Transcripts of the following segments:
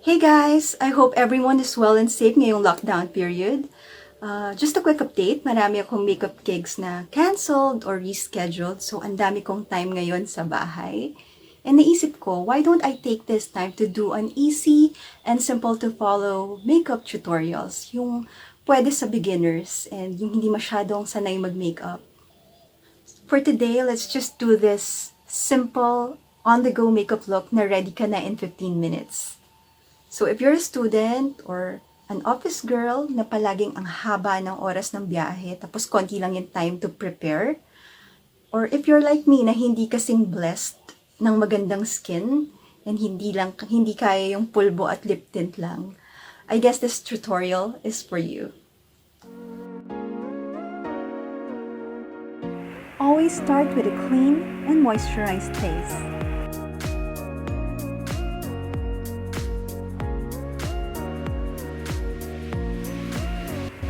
Hey guys! I hope everyone is well and safe ngayong lockdown period. Just a quick update, marami akong makeup gigs na cancelled or rescheduled, so ang dami kong time ngayon sa bahay. And naisip ko, why don't I take this time to do an easy and simple to follow makeup tutorials, yung pwede sa beginners and yung hindi masyadong sanay mag-makeup. For today, let's just do this simple, on-the-go makeup look na ready ka na in 15 minutes. So if you're a student or an office girl na palaging ang haba ng oras ng biyahe tapos konti lang yung time to prepare, or if you're like me na hindi kasing blessed ng magandang skin and hindi kaya yung pulbo at lip tint lang, I guess this tutorial is for you. Always start with a clean and moisturized face.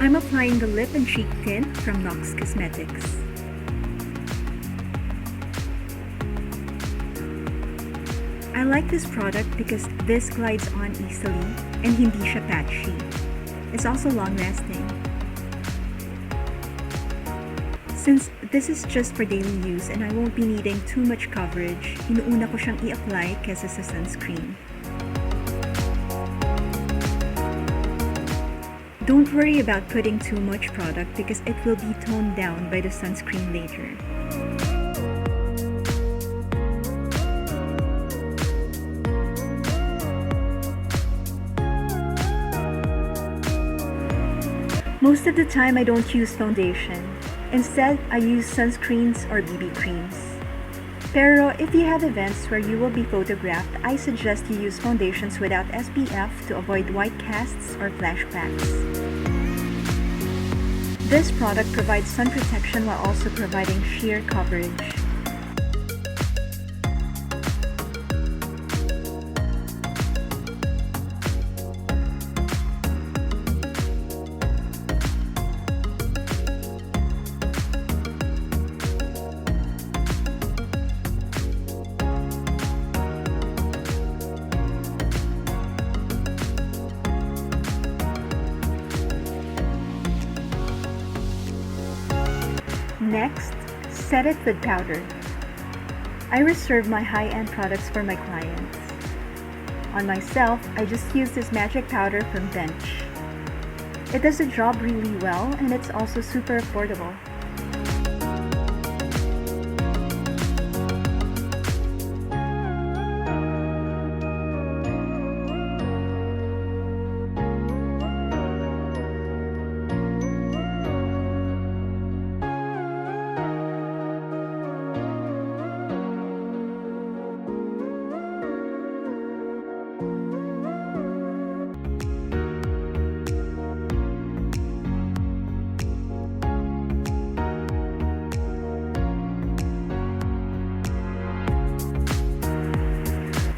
I'm applying the lip and cheek tint from NOX Cosmetics. I like this product because this glides on easily and hindi siya patchy. It's also long-lasting. Since this is just for daily use and I won't be needing too much coverage, inuuna ko siyang i-apply kesa sa sunscreen. Don't worry about putting too much product because it will be toned down by the sunscreen later. Most of the time I don't use foundation. Instead, I use sunscreens or BB creams. Pero if you have events where you will be photographed, I suggest you use foundations without SPF to avoid white casts or flashbacks. This product provides sun protection while also providing sheer coverage. Next, set it with powder. I reserve my high-end products for my clients. On myself, I just use this magic powder from Bench. It does the job really well and it's also super affordable.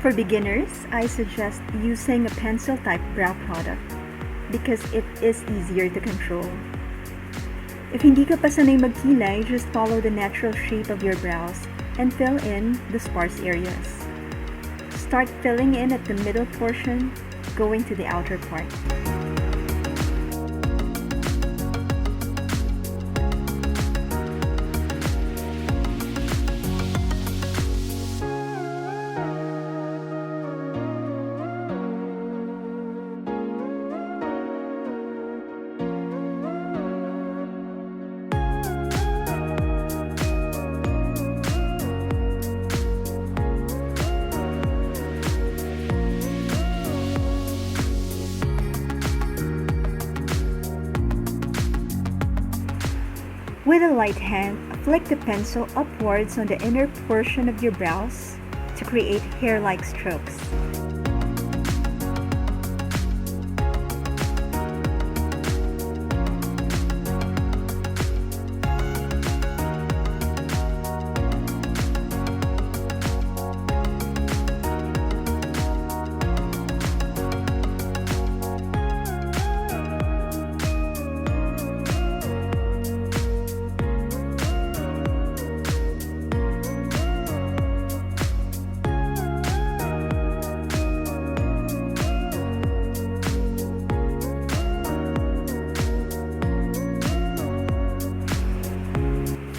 For beginners, I suggest using a pencil-type brow product because it is easier to control. If hindi ka pa sanay magkilay, just follow the natural shape of your brows and fill in the sparse areas. Start filling in at the middle portion, going to the outer part. With a light hand, flick the pencil upwards on the inner portion of your brows to create hair-like strokes.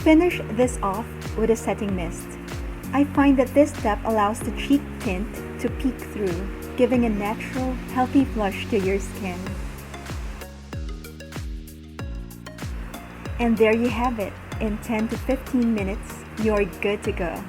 finish this off with a setting mist. I find that this step allows the cheek tint to peek through, giving a natural, healthy flush to your skin. And there you have it. In 10 to 15 minutes, you're good to go.